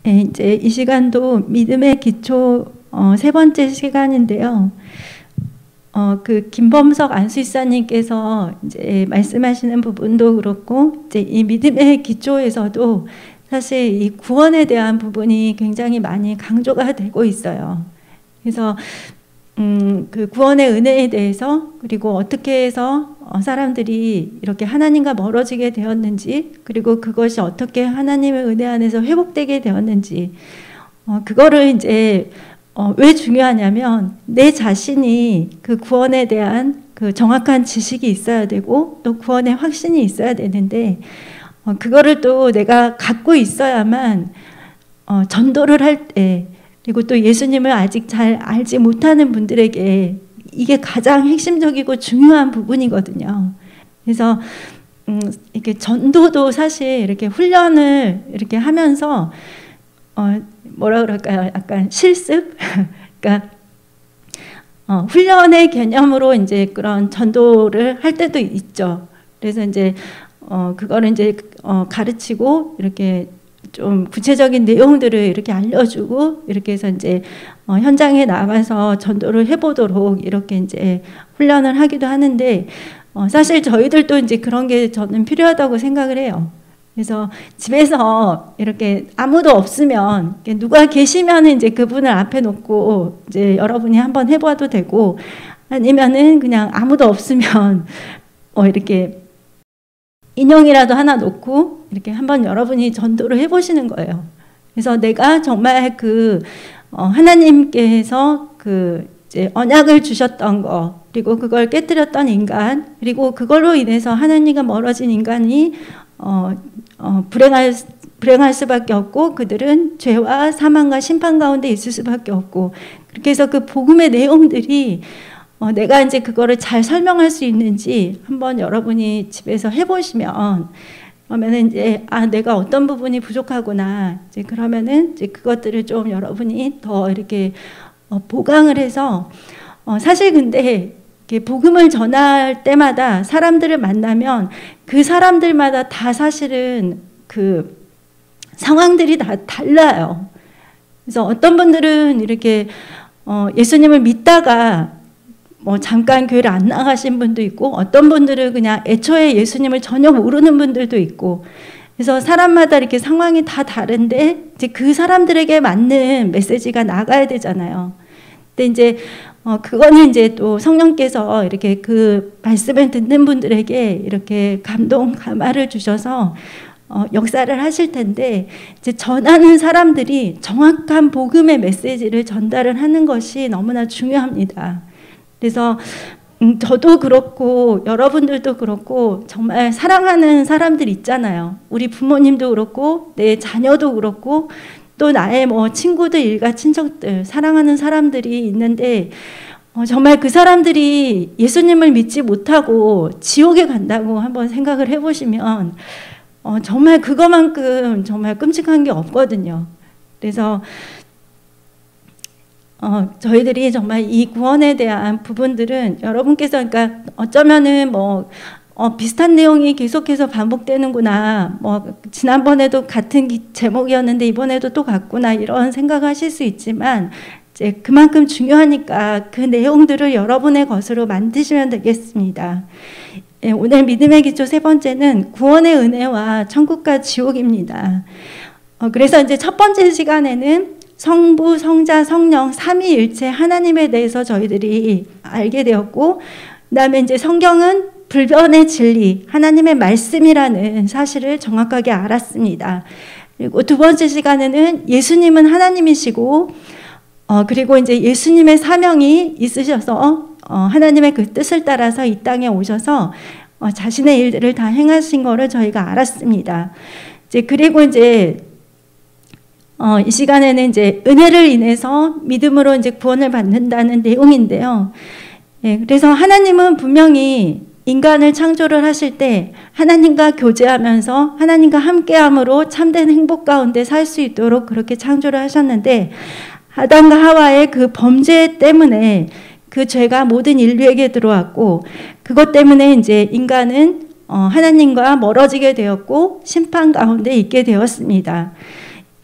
예, 이제 이 시간도 믿음의 기초 세 번째 시간인데요. 그 김범석 안수집사님께서 이제 말씀하시는 부분도 그렇고, 이제 이 믿음의 기초에서도 사실 이 구원에 대한 부분이 굉장히 많이 강조가 되고 있어요. 그래서 그 구원의 은혜에 대해서, 그리고 어떻게 해서 사람들이 이렇게 하나님과 멀어지게 되었는지, 그리고 그것이 어떻게 하나님의 은혜 안에서 회복되게 되었는지, 그거를 이제 왜 중요하냐면, 내 자신이 그 구원에 대한 그 정확한 지식이 있어야 되고, 또 구원의 확신이 있어야 되는데, 그거를 또 내가 갖고 있어야만 전도를 할 때, 그리고 또 예수님을 아직 잘 알지 못하는 분들에게 이게 가장 핵심적이고 중요한 부분이거든요. 그래서 이렇게 전도도 사실 이렇게 훈련을 이렇게 하면서 뭐라 그럴까요? 약간 실습? 그러니까 훈련의 개념으로 이제 그런 전도를 할 때도 있죠. 그래서 이제 그거를 이제 가르치고 이렇게 좀 구체적인 내용들을 이렇게 알려주고, 이렇게 해서 이제 현장에 나가서 전도를 해보도록 이렇게 이제 훈련을 하기도 하는데, 사실 저희들도 이제 그런 게 저는 필요하다고 생각을 해요. 그래서 집에서 이렇게 아무도 없으면, 누가 계시면 이제 그분을 앞에 놓고 이제 여러분이 한번 해봐도 되고, 아니면은 그냥 아무도 없으면 이렇게 인형이라도 하나 놓고 이렇게 한번 여러분이 전도를 해보시는 거예요. 그래서 내가 정말 그 하나님께서 그 이제 언약을 주셨던 거, 그리고 그걸 깨뜨렸던 인간, 그리고 그걸로 인해서 하나님과 멀어진 인간이 불행할 수밖에 없고, 그들은 죄와 사망과 심판 가운데 있을 수밖에 없고, 그렇게 해서 그 복음의 내용들이 내가 이제 그거를 잘 설명할 수 있는지 한번 여러분이 집에서 해보시면, 그러면은 이제 내가 어떤 부분이 부족하구나, 이제 그러면은 이제 그것들을 좀 여러분이 더 이렇게 보강을 해서, 사실 근데 이렇게 복음을 전할 때마다 사람들을 만나면 그 사람들마다 다 사실은 그 상황들이 다 달라요. 그래서 어떤 분들은 이렇게 예수님을 믿다가 잠깐 교회를 안 나가신 분도 있고, 어떤 분들은 그냥 애초에 예수님을 전혀 모르는 분들도 있고, 그래서 사람마다 이렇게 상황이 다 다른데 이제 그 사람들에게 맞는 메시지가 나가야 되잖아요. 근데 이제 그거는 이제 또 성령께서 이렇게 그 말씀을 듣는 분들에게 이렇게 감동, 감화를 주셔서 역사를 하실 텐데, 이제 전하는 사람들이 정확한 복음의 메시지를 전달을 하는 것이 너무나 중요합니다. 그래서 저도 그렇고 여러분들도 그렇고 정말 사랑하는 사람들 있잖아요. 우리 부모님도 그렇고 내 자녀도 그렇고 또 나의 친구들, 일가, 친척들, 사랑하는 사람들이 있는데, 정말 그 사람들이 예수님을 믿지 못하고 지옥에 간다고 한번 생각을 해보시면 정말 그거만큼 정말 끔찍한 게 없거든요. 그래서 저희들이 정말 이 구원에 대한 부분들은 여러분께서, 그러니까 어쩌면은 비슷한 내용이 계속해서 반복되는구나, 지난번에도 같은 제목이었는데 이번에도 또 같구나, 이런 생각하실 수 있지만, 이제 그만큼 중요하니까 그 내용들을 여러분의 것으로 만드시면 되겠습니다. 예, 오늘 믿음의 기초 세 번째는 구원의 은혜와 천국과 지옥입니다. 그래서 이제 첫 번째 시간에는 성부, 성자, 성령, 삼위일체 하나님에 대해서 저희들이 알게 되었고, 그다음에 이제 성경은 불변의 진리, 하나님의 말씀이라는 사실을 정확하게 알았습니다. 그리고 두 번째 시간에는 예수님은 하나님이시고, 그리고 이제 예수님의 사명이 있으셔서 하나님의 그 뜻을 따라서 이 땅에 오셔서 자신의 일들을 다 행하신 거를 저희가 알았습니다. 이제 그리고 이제 이 시간에는 이제 은혜를 인해서 믿음으로 이제 구원을 받는다는 내용인데요. 예, 그래서 하나님은 분명히 인간을 창조를 하실 때 하나님과 교제하면서 하나님과 함께함으로 참된 행복 가운데 살 수 있도록 그렇게 창조를 하셨는데, 아담과 하와의 그 범죄 때문에 그 죄가 모든 인류에게 들어왔고, 그것 때문에 이제 인간은 하나님과 멀어지게 되었고 심판 가운데 있게 되었습니다.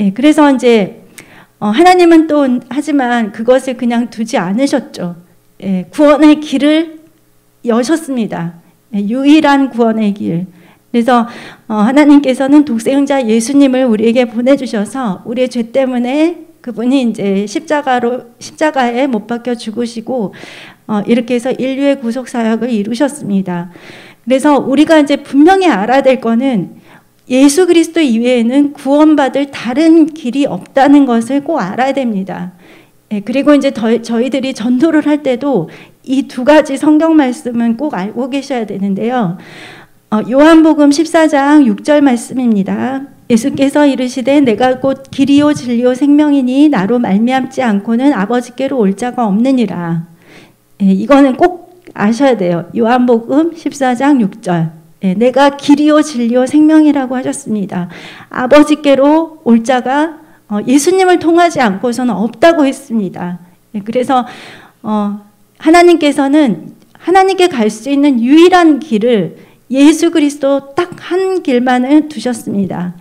예, 그래서 이제 하나님은 또 하지만 그것을 그냥 두지 않으셨죠. 예, 구원의 길을 여셨습니다. 예, 유일한 구원의 길. 그래서 하나님께서는 독생자 예수님을 우리에게 보내주셔서 우리의 죄 때문에 그분이 이제 십자가에 못 박혀 죽으시고 이렇게 해서 인류의 구속 사역을 이루셨습니다. 그래서 우리가 이제 분명히 알아야 될 거는 예수 그리스도 이외에는 구원받을 다른 길이 없다는 것을 꼭 알아야 됩니다. 예, 그리고 이제 저희들이 전도를 할 때도 이 두 가지 성경 말씀은 꼭 알고 계셔야 되는데요. 요한복음 14장 6절 말씀입니다. 예수께서 이르시되 내가 곧 길이요 진리요 생명이니 나로 말미암지 않고는 아버지께로 올 자가 없느니라. 예, 이거는 꼭 아셔야 돼요. 요한복음 14장 6절. 예, 내가 길이요 진리요 생명이라고 하셨습니다. 아버지께로 올 자가 예수님을 통하지 않고서는 없다고 했습니다. 예, 그래서 하나님께서는 하나님께 갈 수 있는 유일한 길을 예수 그리스도 딱 한 길만을 두셨습니다.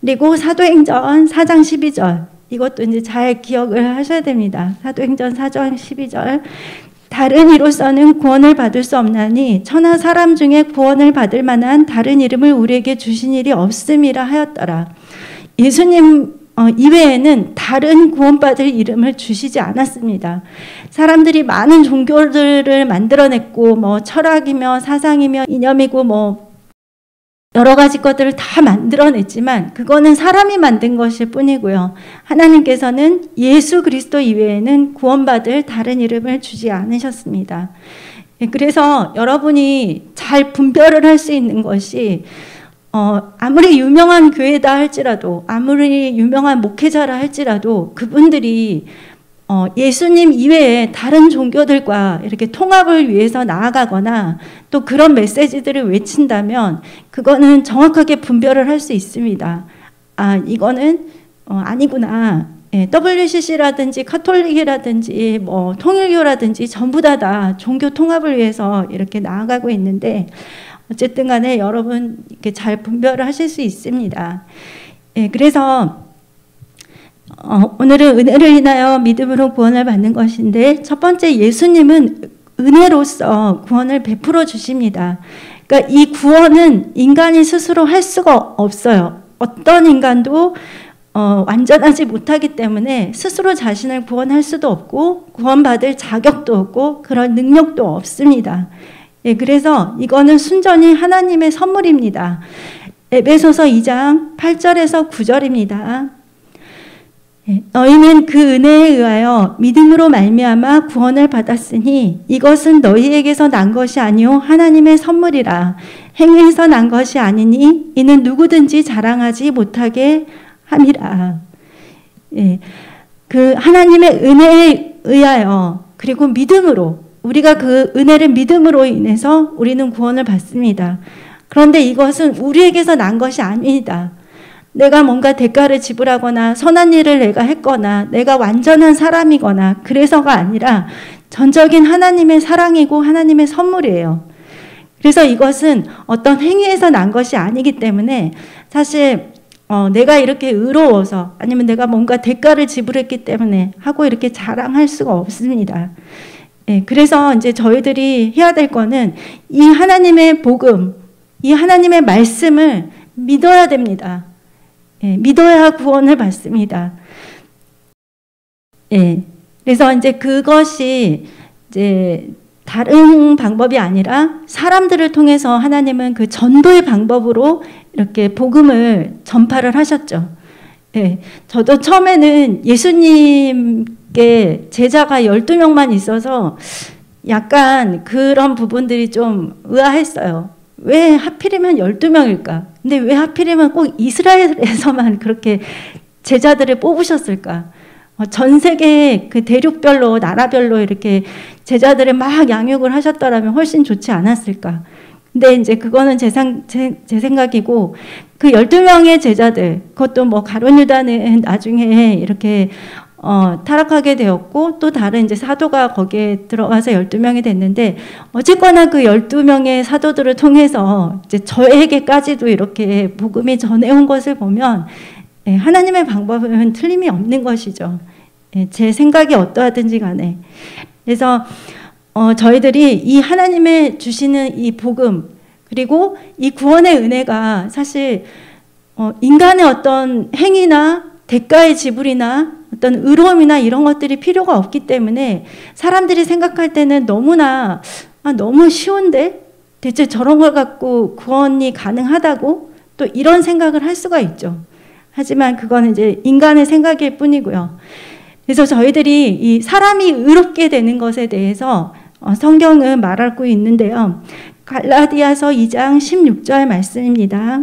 그리고 사도행전 4장 12절 이것도 이제 잘 기억을 하셔야 됩니다. 사도행전 4장 12절 다른 이로서는 구원을 받을 수 없나니 천하 사람 중에 구원을 받을 만한 다른 이름을 우리에게 주신 일이 없음이라 하였더라. 예수님 이외에는 다른 구원받을 이름을 주시지 않았습니다. 사람들이 많은 종교들을 만들어냈고 뭐 철학이며 사상이며 이념이고 뭐 여러 가지 것들을 다 만들어냈지만 그거는 사람이 만든 것일 뿐이고요. 하나님께서는 예수 그리스도 이외에는 구원받을 다른 이름을 주지 않으셨습니다. 그래서 여러분이 잘 분별을 할 수 있는 것이 아무리 유명한 교회다 할지라도 아무리 유명한 목회자라 할지라도 그분들이 예수님 이외에 다른 종교들과 이렇게 통합을 위해서 나아가거나 또 그런 메시지들을 외친다면 그거는 정확하게 분별을 할 수 있습니다. 아, 이거는 아니구나. 예, WCC라든지 카톨릭이라든지 뭐 통일교라든지 전부 다 종교 통합을 위해서 이렇게 나아가고 있는데 어쨌든 간에 여러분 이렇게 잘 분별을 하실 수 있습니다. 예, 그래서 오늘은 은혜를 인하여 믿음으로 구원을 받는 것인데 첫 번째 예수님은 은혜로서 구원을 베풀어 주십니다. 그러니까 이 구원은 인간이 스스로 할 수가 없어요. 어떤 인간도 완전하지 못하기 때문에 스스로 자신을 구원할 수도 없고 구원받을 자격도 없고 그런 능력도 없습니다. 예, 그래서 이거는 순전히 하나님의 선물입니다. 에베소서 2장 8절에서 9절입니다. 너희는 그 은혜에 의하여 믿음으로 말미암아 구원을 받았으니 이것은 너희에게서 난 것이 아니요 하나님의 선물이라. 행위에서 난 것이 아니니 이는 누구든지 자랑하지 못하게 함이라. 예, 그 하나님의 은혜에 의하여 그리고 믿음으로 우리가 그 은혜를 믿음으로 인해서 우리는 구원을 받습니다. 그런데 이것은 우리에게서 난 것이 아닙니다. 내가 뭔가 대가를 지불하거나 선한 일을 내가 했거나 내가 완전한 사람이거나 그래서가 아니라 전적인 하나님의 사랑이고 하나님의 선물이에요. 그래서 이것은 어떤 행위에서 난 것이 아니기 때문에 사실 내가 이렇게 의로워서 아니면 내가 뭔가 대가를 지불했기 때문에 하고 이렇게 자랑할 수가 없습니다. 예, 그래서 이제 저희들이 해야 될 거는 이 하나님의 복음, 이 하나님의 말씀을 믿어야 됩니다. 예, 믿어야 구원을 받습니다. 예, 그래서 이제 그것이 이제 다른 방법이 아니라 사람들을 통해서 하나님은 그 전도의 방법으로 이렇게 복음을 전파를 하셨죠. 예, 저도 처음에는 예수님께 제자가 12명만 있어서 약간 그런 부분들이 좀 의아했어요. 왜 하필이면 12명일까? 근데 왜 하필이면 꼭 이스라엘에서만 그렇게 제자들을 뽑으셨을까? 전 세계 그 대륙별로, 나라별로 이렇게 제자들을 막 양육을 하셨더라면 훨씬 좋지 않았을까? 근데 이제 그거는 제 생각이고, 그 12명의 제자들, 그것도 뭐 가룟 유다는 나중에 이렇게 타락하게 되었고 또 다른 이제 사도가 거기에 들어와서 12명이 됐는데 어쨌거나 그 12명의 사도들을 통해서 이제 저에게까지도 이렇게 복음이 전해온 것을 보면 예, 하나님의 방법은 틀림이 없는 것이죠. 예, 제 생각이 어떠하든지 간에. 그래서 저희들이 이 하나님의 주시는 이 복음, 그리고 이 구원의 은혜가 사실 인간의 어떤 행위나 대가의 지불이나 어떤 의로움이나 이런 것들이 필요가 없기 때문에 사람들이 생각할 때는 너무나 너무 쉬운데 대체 저런 걸 갖고 구원이 가능하다고 또 이런 생각을 할 수가 있죠. 하지만 그건 이제 인간의 생각일 뿐이고요. 그래서 저희들이 이 사람이 의롭게 되는 것에 대해서 성경은 말하고 있는데요. 갈라디아서 2장 16절 말씀입니다.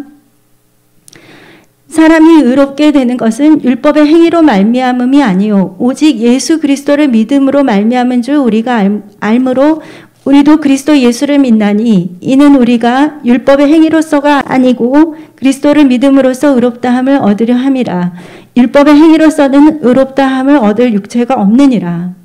사람이 의롭게 되는 것은 율법의 행위로 말미암음이 아니요 오직 예수 그리스도를 믿음으로 말미암은 줄 우리가 알므로 우리도 그리스도 예수를 믿나니 이는 우리가 율법의 행위로서가 아니고 그리스도를 믿음으로써 의롭다함을 얻으려 함이라. 율법의 행위로서는 의롭다함을 얻을 육체가 없느니라.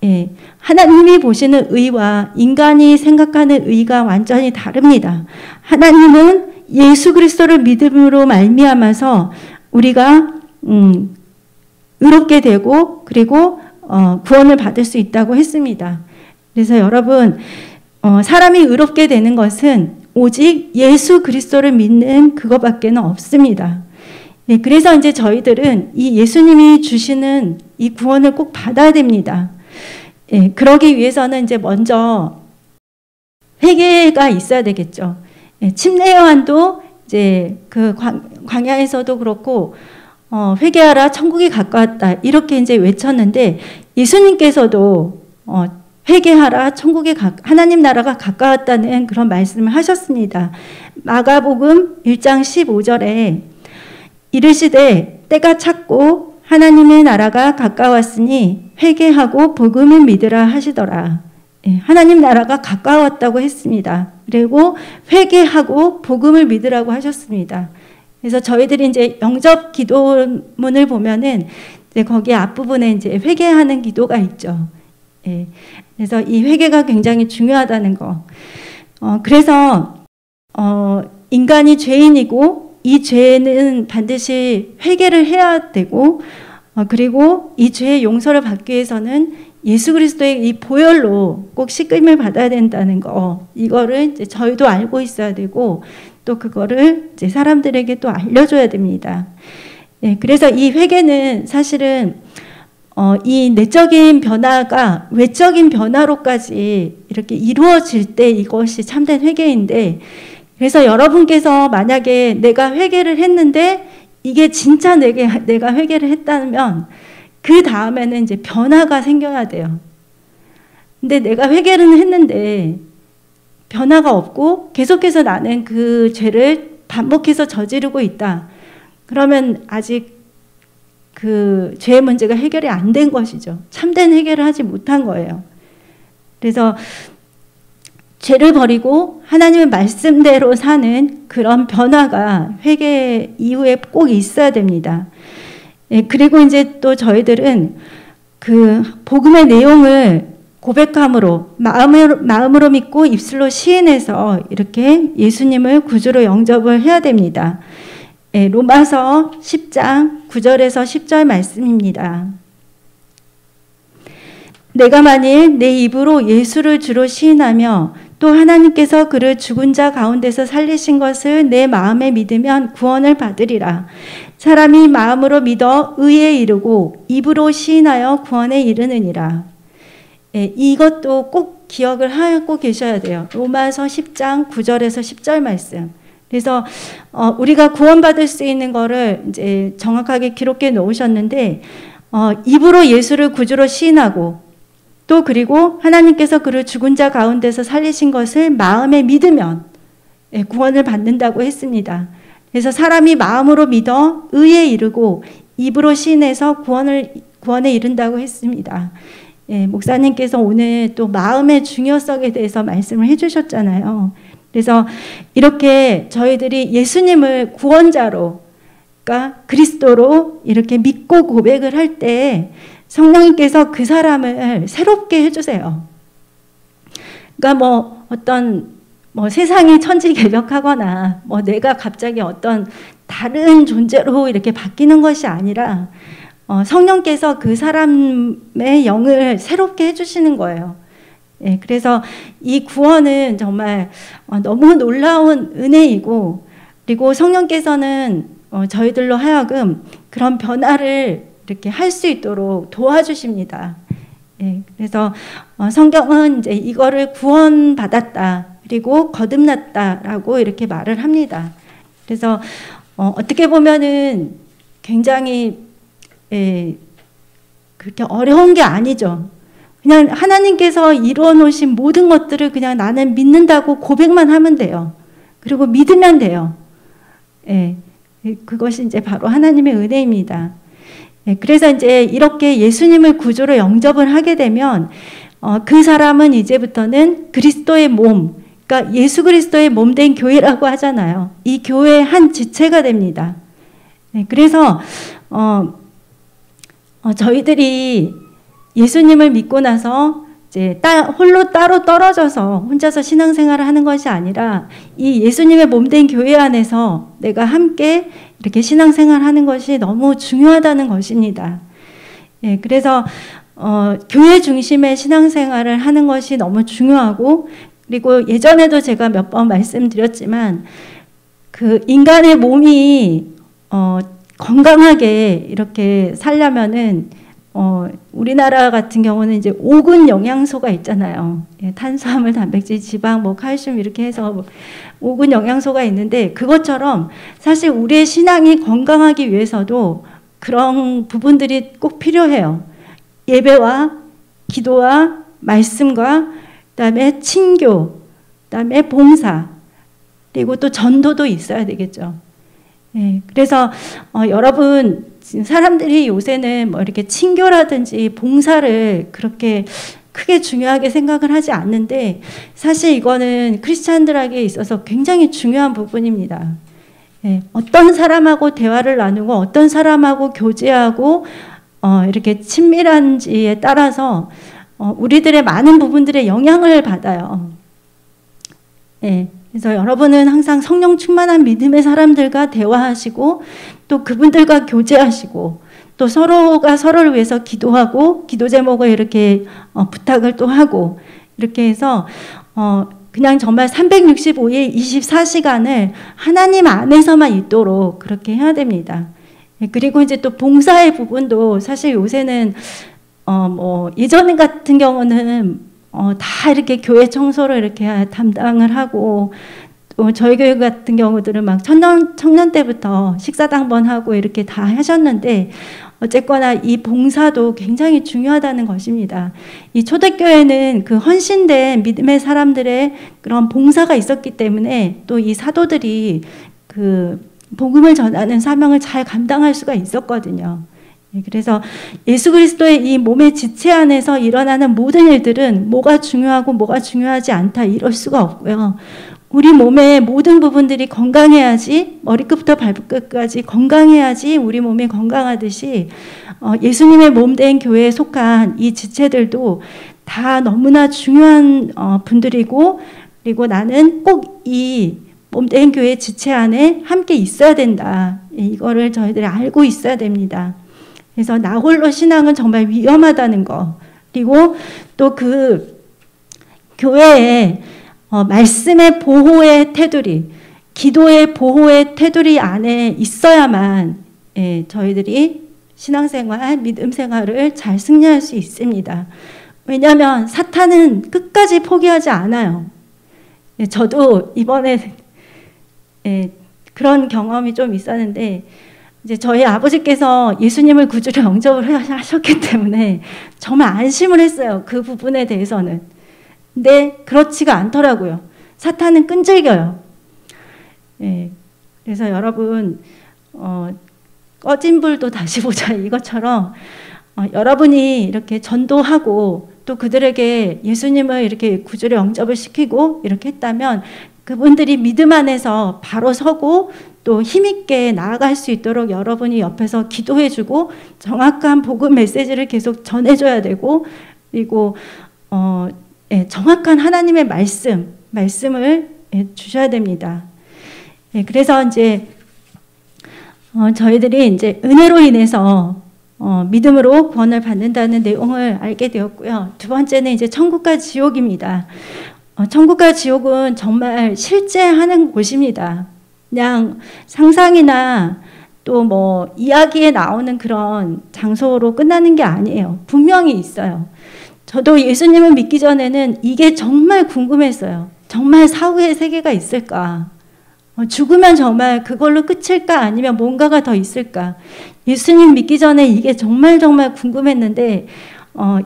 예, 하나님이 보시는 의와 인간이 생각하는 의가 완전히 다릅니다. 하나님은 예수 그리스도를 믿음으로 말미암아서 우리가 의롭게 되고 그리고 구원을 받을 수 있다고 했습니다. 그래서 여러분 사람이 의롭게 되는 것은 오직 예수 그리스도를 믿는 그것밖에는 없습니다. 네, 그래서 이제 저희들은 이 예수님이 주시는 이 구원을 꼭 받아야 됩니다. 예, 그러기 위해서는 이제 먼저 회개가 있어야 되겠죠. 예, 침례 요한도 이제 그 광야에서도 그렇고 회개하라 천국이 가까웠다 이렇게 이제 외쳤는데 예수님께서도 회개하라 천국이 하나님 나라가 가까웠다는 그런 말씀을 하셨습니다. 마가복음 1장 15절에 이르시되 때가 찼고 하나님의 나라가 가까웠으니 회개하고 복음을 믿으라 하시더라. 예, 하나님 나라가 가까웠다고 했습니다. 그리고 회개하고 복음을 믿으라고 하셨습니다. 그래서 저희들이 이제 영접 기도문을 보면은 이제 거기 앞부분에 이제 회개하는 기도가 있죠. 예, 그래서 이 회개가 굉장히 중요하다는 거. 그래서 인간이 죄인이고 이 죄는 반드시 회개를 해야 되고 그리고 이 죄의 용서를 받기 위해서는 예수 그리스도의 이 보혈로 꼭 씻김을 받아야 된다는 거, 이거를 이제 저희도 알고 있어야 되고 또 그거를 이제 사람들에게 또 알려줘야 됩니다. 예, 그래서 이 회개는 사실은 이 내적인 변화가 외적인 변화로까지 이렇게 이루어질 때 이것이 참된 회개인데, 그래서 여러분께서 만약에 내가 회개를 했는데 이게 진짜 내가 회개를 했다면 그 다음에는 이제 변화가 생겨야 돼요. 근데 내가 회개를 했는데 변화가 없고 계속해서 나는 그 죄를 반복해서 저지르고 있다. 그러면 아직 그 죄의 문제가 해결이 안 된 것이죠. 참된 해결을 하지 못한 거예요. 그래서 죄를 버리고 하나님의 말씀대로 사는 그런 변화가 회개 이후에 꼭 있어야 됩니다. 예, 그리고 이제 또 저희들은 그 복음의 내용을 고백함으로 마음으로 믿고 입술로 시인해서 이렇게 예수님을 구주로 영접을 해야 됩니다. 예, 로마서 10장 9절에서 10절 말씀입니다. 내가 만일 내 입으로 예수를 주로 시인하며 또 하나님께서 그를 죽은 자 가운데서 살리신 것을 내 마음에 믿으면 구원을 받으리라. 사람이 마음으로 믿어 의에 이르고 입으로 시인하여 구원에 이르느니라. 예, 이것도 꼭 기억을 하고 계셔야 돼요. 로마서 10장 9절에서 10절 말씀. 그래서 우리가 구원받을 수 있는 거를 이제 정확하게 기록해 놓으셨는데, 입으로 예수를 구주로 시인하고 또 그리고 하나님께서 그를 죽은 자 가운데서 살리신 것을 마음에 믿으면 구원을 받는다고 했습니다. 그래서 사람이 마음으로 믿어 의에 이르고 입으로 시인해서 구원에 이른다고 했습니다. 예, 목사님께서 오늘 또 마음의 중요성에 대해서 말씀을 해주셨잖아요. 그래서 이렇게 저희들이 예수님을 구원자로, 그러니까 그리스도로 이렇게 믿고 고백을 할 때 성령님께서 그 사람을 새롭게 해주세요. 그러니까 어떤 세상이 천지개벽하거나 내가 갑자기 어떤 다른 존재로 이렇게 바뀌는 것이 아니라 성령께서 그 사람의 영을 새롭게 해주시는 거예요. 예, 그래서 이 구원은 정말 너무 놀라운 은혜이고, 그리고 성령께서는 저희들로 하여금 그런 변화를 이렇게 할 수 있도록 도와주십니다. 예, 그래서 성경은 이제 이거를 구원받았다, 그리고 거듭났다라고 이렇게 말을 합니다. 그래서 어떻게 보면은 굉장히 그렇게 어려운 게 아니죠. 그냥 하나님께서 이루어 놓으신 모든 것들을 그냥 나는 믿는다고 고백만 하면 돼요. 그리고 믿으면 돼요. 예, 그것이 이제 바로 하나님의 은혜입니다. 예, 그래서 이제 이렇게 예수님을 구주로 영접을 하게 되면 그 사람은 이제부터는 그리스도의 몸, 그러니까 예수 그리스도의 몸 된 교회라고 하잖아요. 이 교회의 한 지체가 됩니다. 예, 그래서 저희들이 예수님을 믿고 나서 이제 홀로 따로 떨어져서 혼자서 신앙생활을 하는 것이 아니라 이 예수님의 몸 된 교회 안에서 내가 함께 이렇게 신앙생활하는 것이 너무 중요하다는 것입니다. 예, 그래서 교회 중심의 신앙생활을 하는 것이 너무 중요하고, 그리고 예전에도 제가 몇 번 말씀드렸지만 그 인간의 몸이 건강하게 이렇게 살려면은 우리나라 같은 경우는 이제 5군 영양소가 있잖아요. 예, 탄수화물, 단백질, 지방, 뭐 칼슘 이렇게 해서 5군 영양소가 있는데, 그것처럼 사실 우리의 신앙이 건강하기 위해서도 그런 부분들이 꼭 필요해요. 예배와 기도와 말씀과 그다음에 친교, 그다음에 봉사, 그리고 또 전도도 있어야 되겠죠. 예, 그래서 여러분, 사람들이 요새는 뭐 이렇게 친교라든지 봉사를 그렇게 크게 중요하게 생각을 하지 않는데, 사실 이거는 크리스찬들에게 있어서 굉장히 중요한 부분입니다. 예, 어떤 사람하고 대화를 나누고 어떤 사람하고 교제하고 이렇게 친밀한지에 따라서 우리들의 많은 부분들의 영향을 받아요. 예, 그래서 여러분은 항상 성령 충만한 믿음의 사람들과 대화하시고, 또 그분들과 교제하시고, 또 서로가 서로를 위해서 기도하고, 기도 제목을 이렇게 부탁을 또 하고, 이렇게 해서 그냥 정말 365일 24시간을 하나님 안에서만 있도록 그렇게 해야 됩니다. 예, 그리고 이제 또 봉사의 부분도 사실 요새는 뭐 예전 같은 경우는 다 이렇게 교회 청소를 이렇게 담당을 하고, 또 저희 교회 같은 경우들은 막 청년 때부터 식사당번 하고 이렇게 다 하셨는데, 어쨌거나 이 봉사도 굉장히 중요하다는 것입니다. 이 초대교회는 그 헌신된 믿음의 사람들의 그런 봉사가 있었기 때문에 또 이 사도들이 그 복음을 전하는 사명을 잘 감당할 수가 있었거든요. 그래서 예수 그리스도의 이 몸의 지체 안에서 일어나는 모든 일들은 뭐가 중요하고 뭐가 중요하지 않다, 이럴 수가 없고요. 우리 몸의 모든 부분들이 건강해야지, 머리끝부터 발끝까지 건강해야지 우리 몸이 건강하듯이 예수님의 몸 된 교회에 속한 이 지체들도 다 너무나 중요한 분들이고, 그리고 나는 꼭 이 몸 된 교회 지체 안에 함께 있어야 된다, 이거를 저희들이 알고 있어야 됩니다. 그래서 나 홀로 신앙은 정말 위험하다는 거, 그리고 또 그 교회에 말씀의 보호의 테두리, 기도의 보호의 테두리 안에 있어야만 저희들이 신앙생활, 믿음생활을 잘 승리할 수 있습니다. 왜냐하면 사탄은 끝까지 포기하지 않아요. 저도 이번에 그런 경험이 좀 있었는데, 이제 저희 아버지께서 예수님을 구주로 영접을 하셨기 때문에 정말 안심을 했어요, 그 부분에 대해서는. 근데 그렇지가 않더라고요. 사탄은 끈질겨요. 예, 그래서 여러분, 꺼진 불도 다시 보자, 이것처럼 여러분이 이렇게 전도하고 또 그들에게 예수님을 이렇게 구주로 영접을 시키고 이렇게 했다면, 그분들이 믿음 안에서 바로 서고 또 힘있게 나아갈 수 있도록 여러분이 옆에서 기도해주고 정확한 복음 메시지를 계속 전해줘야 되고, 그리고 정확한 하나님의 말씀을 주셔야 됩니다. 그래서 이제 저희들이 이제 은혜로 인해서 믿음으로 구원을 받는다는 내용을 알게 되었고요. 두 번째는 이제 천국과 지옥입니다. 천국과 지옥은 정말 실제 하는 곳입니다. 그냥 상상이나 또 뭐 이야기에 나오는 그런 장소로 끝나는 게 아니에요. 분명히 있어요. 저도 예수님을 믿기 전에는 이게 정말 궁금했어요. 정말 사후의 세계가 있을까? 죽으면 정말 그걸로 끝일까? 아니면 뭔가가 더 있을까? 예수님 믿기 전에 이게 정말 궁금했는데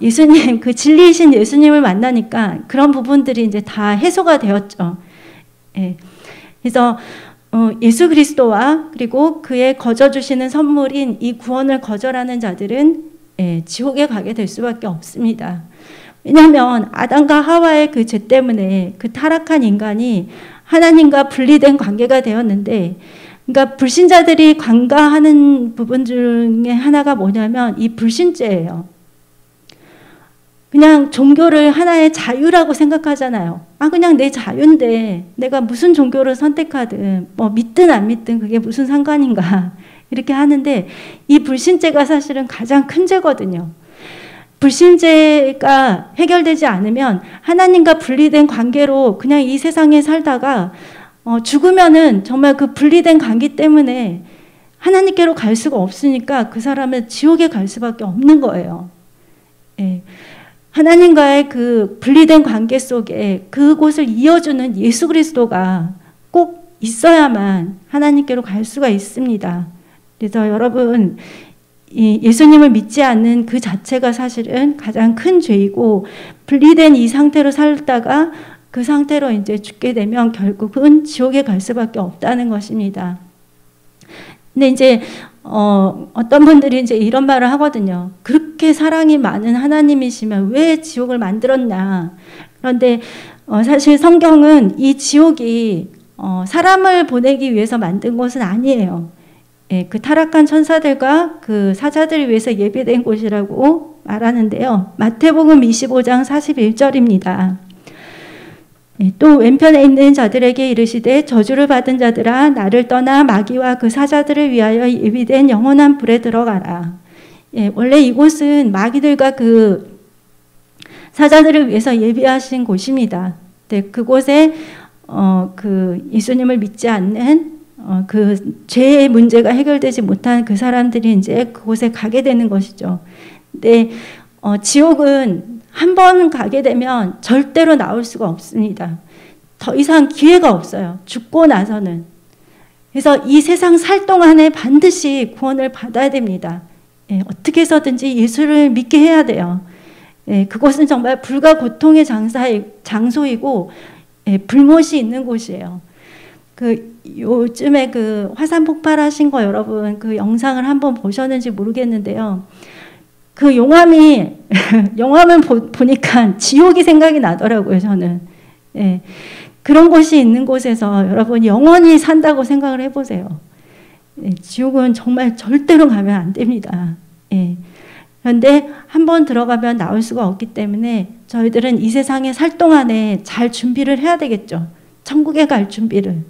예수님, 그 진리이신 예수님을 만나니까 그런 부분들이 이제 다 해소가 되었죠. 예. 그래서 예수 그리스도와 그리고 그의 거저 주시는 선물인 이 구원을 거절하는 자들은 지옥에 가게 될 수밖에 없습니다. 왜냐하면 아담과 하와의 그 죄 때문에 그 타락한 인간이 하나님과 분리된 관계가 되었는데, 그러니까 불신자들이 관가하는 부분 중에 하나가 뭐냐면 이 불신죄예요. 그냥 종교를 하나의 자유라고 생각하잖아요. 그냥 내 자유인데 내가 무슨 종교를 선택하든 뭐 믿든 안 믿든 그게 무슨 상관인가 이렇게 하는데, 이 불신죄가 사실은 가장 큰 죄거든요. 불신죄가 해결되지 않으면 하나님과 분리된 관계로 그냥 이 세상에 살다가 죽으면은 정말 그 분리된 관계 때문에 하나님께로 갈 수가 없으니까 그 사람은 지옥에 갈 수밖에 없는 거예요. 예. 하나님과의 그 분리된 관계 속에 그곳을 이어주는 예수 그리스도가 꼭 있어야만 하나님께로 갈 수가 있습니다. 그래서 여러분, 예수님을 믿지 않는 그 자체가 사실은 가장 큰 죄이고, 분리된 이 상태로 살다가 그 상태로 이제 죽게 되면 결국은 지옥에 갈 수밖에 없다는 것입니다. 근데 이제 어떤 분들이 이제 이런 말을 하거든요. 그렇게 사랑이 많은 하나님이시면 왜 지옥을 만들었냐. 그런데 사실 성경은 이 지옥이 사람을 보내기 위해서 만든 것은 아니에요. 예, 그 타락한 천사들과 그 사자들을 위해서 예비된 곳이라고 말하는데요. 마태복음 25장 41절입니다. 예, 또 왼편에 있는 자들에게 이르시되 저주를 받은 자들아 나를 떠나 마귀와 그 사자들을 위하여 예비된 영원한 불에 들어가라. 예, 원래 이곳은 마귀들과 그 사자들을 위해서 예비하신 곳입니다. 네, 그곳에 그 예수님을 믿지 않는 그 죄의 문제가 해결되지 못한 그 사람들이 이제 그곳에 가게 되는 것이죠. 근데 지옥은 한 번 가게 되면 절대로 나올 수가 없습니다. 더 이상 기회가 없어요. 죽고 나서는. 그래서 이 세상 살 동안에 반드시 구원을 받아야 됩니다. 예, 어떻게 해서든지 예수를 믿게 해야 돼요. 예, 그곳은 정말 불과 고통의 장소이고 불못이 있는 곳이에요. 그 요즘에 그 화산 폭발하신 거 여러분 그 영상을 한번 보셨는지 모르겠는데요. 그 용암을 보니까 지옥이 생각이 나더라고요, 저는. 예. 그런 곳이 있는 곳에서 여러분 영원히 산다고 생각을 해보세요. 예. 지옥은 정말 절대로 가면 안 됩니다. 예. 그런데 한번 들어가면 나올 수가 없기 때문에 저희들은 이 세상에 살 동안에 잘 준비를 해야 되겠죠. 천국에 갈 준비를.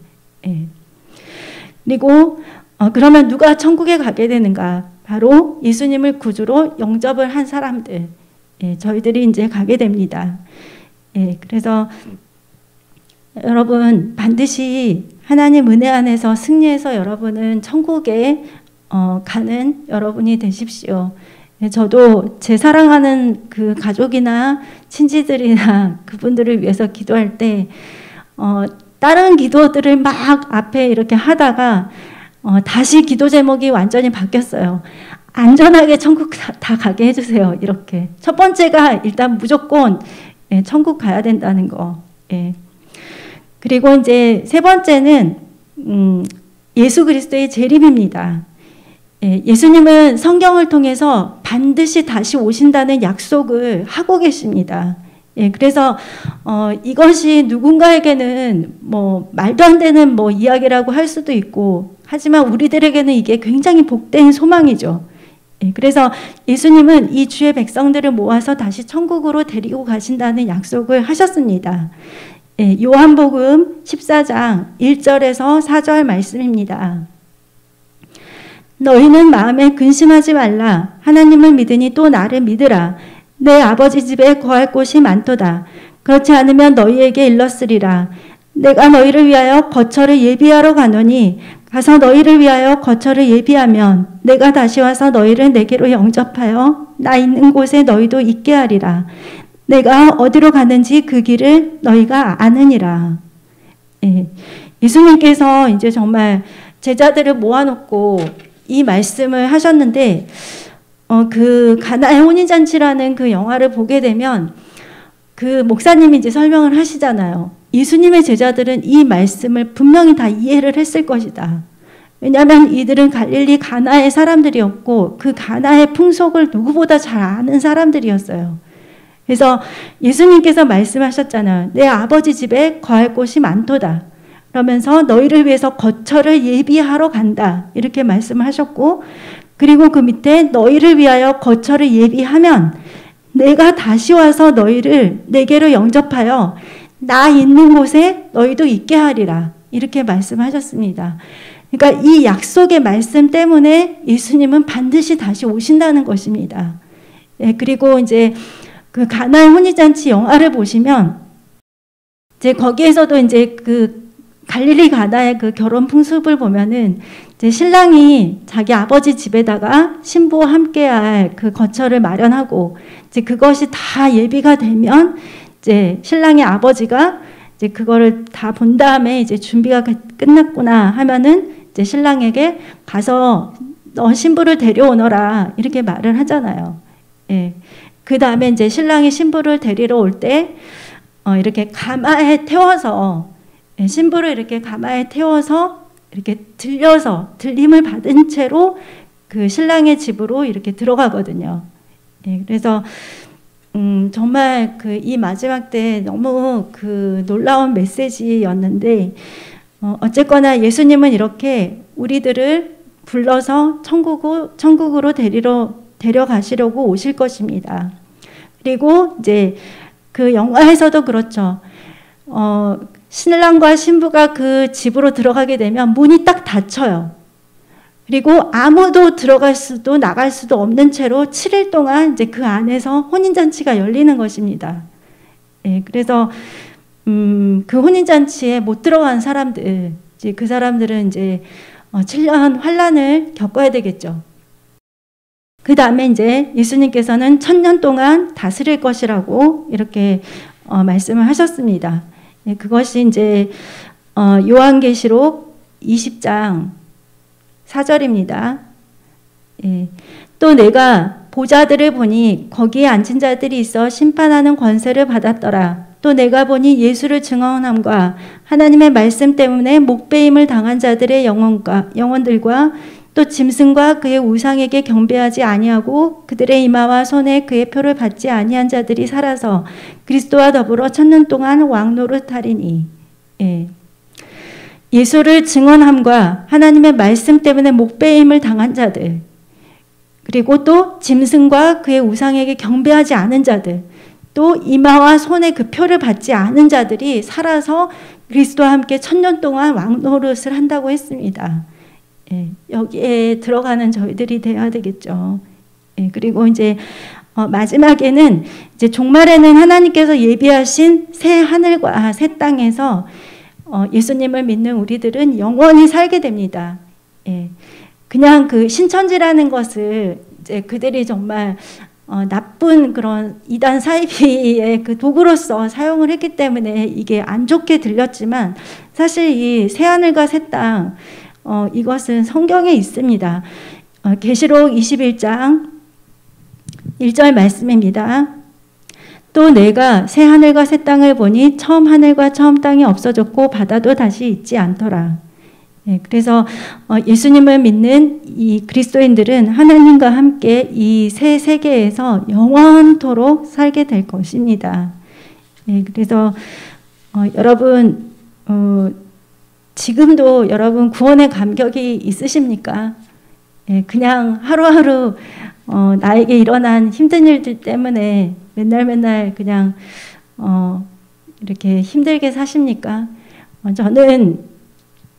예. 그리고 그러면 누가 천국에 가게 되는가? 바로 예수님을 구주로 영접을 한 사람들, 예, 저희들이 이제 가게 됩니다. 예, 그래서 여러분 반드시 하나님 은혜 안에서 승리해서 여러분은 천국에 가는 여러분이 되십시오. 예, 저도 제 사랑하는 그 가족이나 친지들이나 그분들을 위해서 기도할 때 다른 기도들을 막 앞에 이렇게 하다가 다시 기도 제목이 완전히 바뀌었어요. 안전하게 천국 다 가게 해주세요. 이렇게. 첫 번째가 일단 무조건 천국 가야 된다는 거. 예. 그리고 이제 세 번째는 예수 그리스도의 재림입니다. 예. 예수님은 성경을 통해서 반드시 다시 오신다는 약속을 하고 계십니다. 예, 그래서 이것이 누군가에게는 뭐 말도 안 되는 뭐 이야기라고 할 수도 있고, 하지만 우리들에게는 이게 굉장히 복된 소망이죠. 예, 그래서 예수님은 이 주의 백성들을 모아서 다시 천국으로 데리고 가신다는 약속을 하셨습니다. 예, 요한복음 14장 1절에서 4절 말씀입니다. 너희는 마음에 근심하지 말라. 하나님을 믿으니 또 나를 믿으라. 내 아버지 집에 거할 곳이 많도다. 그렇지 않으면 너희에게 일렀으리라. 내가 너희를 위하여 거처를 예비하러 가노니 가서 너희를 위하여 거처를 예비하면 내가 다시 와서 너희를 내게로 영접하여 나 있는 곳에 너희도 있게 하리라. 내가 어디로 가는지 그 길을 너희가 아느니라. 예. 예수님께서 이제 정말 제자들을 모아놓고 이 말씀을 하셨는데, 그 가나의 혼인잔치라는 그 영화를 보게 되면 그 목사님이 이제 설명을 하시잖아요. 예수님의 제자들은 이 말씀을 분명히 다 이해를 했을 것이다. 왜냐하면 이들은 갈릴리 가나의 사람들이었고 그 가나의 풍속을 누구보다 잘 아는 사람들이었어요. 그래서 예수님께서 말씀하셨잖아요. 내 아버지 집에 거할 곳이 많도다. 그러면서 너희를 위해서 거처를 예비하러 간다. 이렇게 말씀을 하셨고, 그리고 그 밑에 너희를 위하여 거처를 예비하면 내가 다시 와서 너희를 내게로 영접하여 나 있는 곳에 너희도 있게 하리라. 이렇게 말씀하셨습니다. 그러니까 이 약속의 말씀 때문에 예수님은 반드시 다시 오신다는 것입니다. 네, 그리고 이제 그 가나의 혼인잔치 영화를 보시면 이제 거기에서도 이제 그 갈릴리 가나의 그 결혼 풍습을 보면은 이제 신랑이 자기 아버지 집에다가 신부와 함께할 그 거처를 마련하고 이제 그것이 다 예비가 되면 이제 신랑의 아버지가 이제 그거를 다 본 다음에 이제 준비가 끝났구나 하면은 이제 신랑에게 가서 너 신부를 데려오너라 이렇게 말을 하잖아요. 예. 그 다음에 이제 신랑이 신부를 데리러 올 때 이렇게 가마에 태워서 신부를 이렇게 가마에 태워서 이렇게 들림을 받은 채로 그 신랑의 집으로 이렇게 들어가거든요. 예, 그래서 정말 그 이 마지막 때 너무 그 놀라운 메시지였는데 어쨌거나 예수님은 이렇게 우리들을 불러서 천국으로 데려가시려고 오실 것입니다. 그리고 이제 그 영화에서도 그렇죠. 신랑과 신부가 그 집으로 들어가게 되면 문이 딱 닫혀요. 그리고 아무도 들어갈 수도 나갈 수도 없는 채로 7일 동안 이제 그 안에서 혼인잔치가 열리는 것입니다. 예, 그래서 그 혼인잔치에 못 들어간 사람들, 이제 그 사람들은 이제 7년 환란을 겪어야 되겠죠. 그 다음에 이제 예수님께서는 1000년 동안 다스릴 것이라고 이렇게 말씀을 하셨습니다. 예, 그것이 이제 요한계시록 20장 4절입니다. 예, 또 내가 보좌들을 보니 거기에 앉은 자들이 있어 심판하는 권세를 받았더라. 또 내가 보니 예수를 증언함과 하나님의 말씀 때문에 목배임을 당한 자들의 영혼들과 또 짐승과 그의 우상에게 경배하지 아니하고 그들의 이마와 손에 그의 표를 받지 아니한 자들이 살아서 그리스도와 더불어 1000년 동안 왕노릇하리니. 예. 예수를 증언함과 하나님의 말씀 때문에 목배임을 당한 자들, 그리고 또 짐승과 그의 우상에게 경배하지 않은 자들, 또 이마와 손에 그 표를 받지 않은 자들이 살아서 그리스도와 함께 1000년 동안 왕노릇을 한다고 했습니다. 예, 여기에 들어가는 저희들이 돼야 되겠죠. 예, 그리고 이제 마지막에는 이제 종말에는 하나님께서 예비하신 새 하늘과 새 땅에서 예수님을 믿는 우리들은 영원히 살게 됩니다. 예, 그냥 그 신천지라는 것을 이제 그들이 정말 나쁜 그런 이단 사이비의 그 도구로서 사용을 했기 때문에 이게 안 좋게 들렸지만 사실 이 새 하늘과 새 땅 이것은 성경에 있습니다. 계시록 21장 1절 말씀입니다. 또 내가 새 하늘과 새 땅을 보니 처음 하늘과 처음 땅이 없어졌고 바다도 다시 있지 않더라. 예, 그래서 예수님을 믿는 이 그리스도인들은 하나님과 함께 이 새 세계에서 영원토록 살게 될 것입니다. 예, 그래서 여러분 지금도 여러분 구원의 감격이 있으십니까? 예, 그냥 하루하루 나에게 일어난 힘든 일들 때문에 맨날 그냥 이렇게 힘들게 사십니까? 저는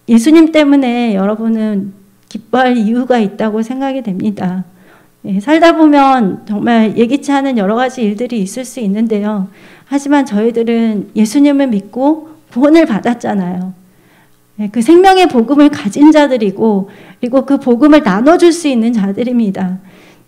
예수님 때문에 여러분은 기뻐할 이유가 있다고 생각이 됩니다. 예, 살다 보면 정말 예기치 않은 여러 가지 일들이 있을 수 있는데요. 하지만 저희들은 예수님을 믿고 구원을 받았잖아요. 예, 그 생명의 복음을 가진 자들이고, 그리고 그 복음을 나눠줄 수 있는 자들입니다.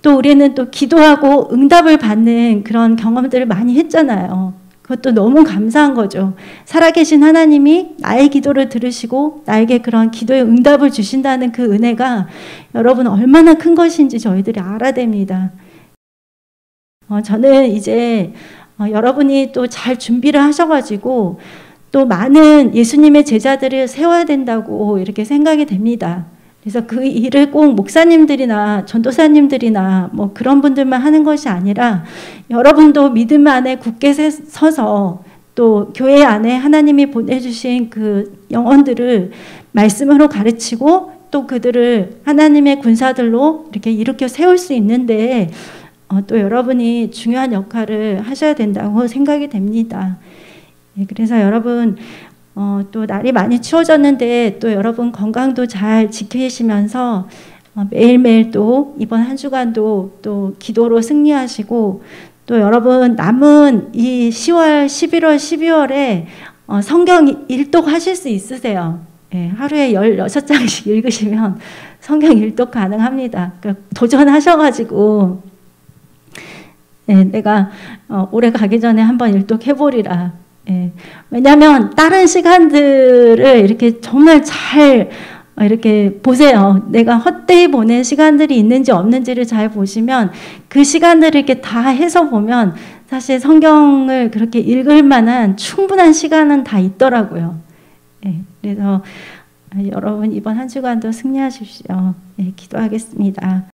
또 우리는 또 기도하고 응답을 받는 그런 경험들을 많이 했잖아요. 그것도 너무 감사한 거죠. 살아계신 하나님이 나의 기도를 들으시고 나에게 그런 기도의 응답을 주신다는 그 은혜가 여러분 얼마나 큰 것인지 저희들이 알아야 됩니다. 저는 이제 여러분이 또 잘 준비를 하셔가지고 또 많은 예수님의 제자들을 세워야 된다고 이렇게 생각이 됩니다. 그래서 그 일을 꼭 목사님들이나 전도사님들이나 뭐 그런 분들만 하는 것이 아니라 여러분도 믿음 안에 굳게 서서 또 교회 안에 하나님이 보내주신 그 영혼들을 말씀으로 가르치고 또 그들을 하나님의 군사들로 이렇게 일으켜 세울 수 있는데 또 여러분이 중요한 역할을 하셔야 된다고 생각이 됩니다. 그래서 여러분 또 날이 많이 추워졌는데 또 여러분 건강도 잘 지키시면서 매일매일 또 이번 한 주간도 또 기도로 승리하시고 또 여러분 남은 이 10월, 11월, 12월에 성경 일독 하실 수 있으세요. 예, 하루에 16장씩 읽으시면 성경 일독 가능합니다. 그러니까 도전하셔가지고 내가 올해 가기 전에 한번 일독해보리라. 예, 왜냐하면 다른 시간들을 이렇게 정말 잘 이렇게 보세요. 내가 헛되이 보낸 시간들이 있는지 없는지를 잘 보시면 그 시간들을 이렇게 다 해서 보면 사실 성경을 그렇게 읽을 만한 충분한 시간은 다 있더라고요. 예, 그래서 여러분 이번 한 주간도 승리하십시오. 예, 기도하겠습니다.